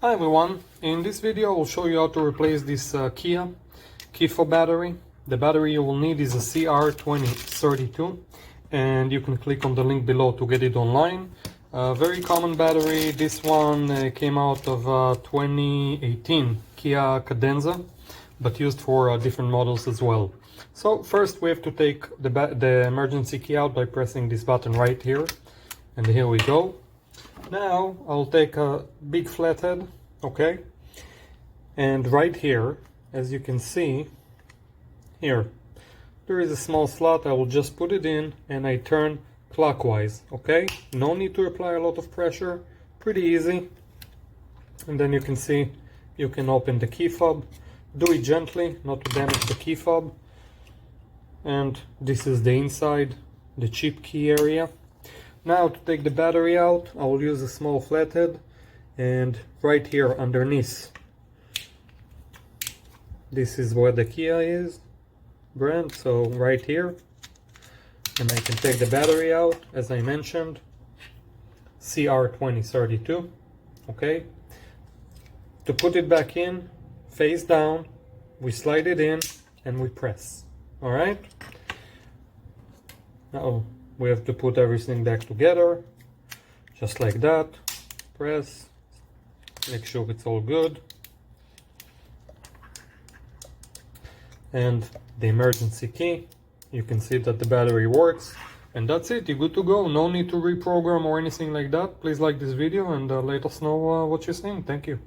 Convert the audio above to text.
Hi everyone, in this video I'll show you how to replace this Kia fob battery. The battery you will need is a CR2032 and you can click on the link below to get it online. Very common battery. This one came out of 2018 Kia Cadenza, but used for different models as well. So first we have to take the emergency key out by pressing this button right here, and here we go. Now I'll take a big flathead, okay, and right here, as you can see, here there is a small slot. I will just put it in and I turn clockwise, okay? No need to apply a lot of pressure, pretty easy. And then you can see you can open the key fob. Do it gently, not to damage the key fob. And this is the inside, the chip key area. Now to take the battery out, I will use a small flathead, and right here underneath, this is where the Kia is brand, so right here, and I can take the battery out, as I mentioned, CR2032, okay. To put it back in, face down, we slide it in and we press, all right. Now we have to put everything back together, just like that. Press, make sure it's all good. And the emergency key, you can see that the battery works. And that's it, you're good to go. No need to reprogram or anything like that. Please like this video and let us know what you think. Thank you.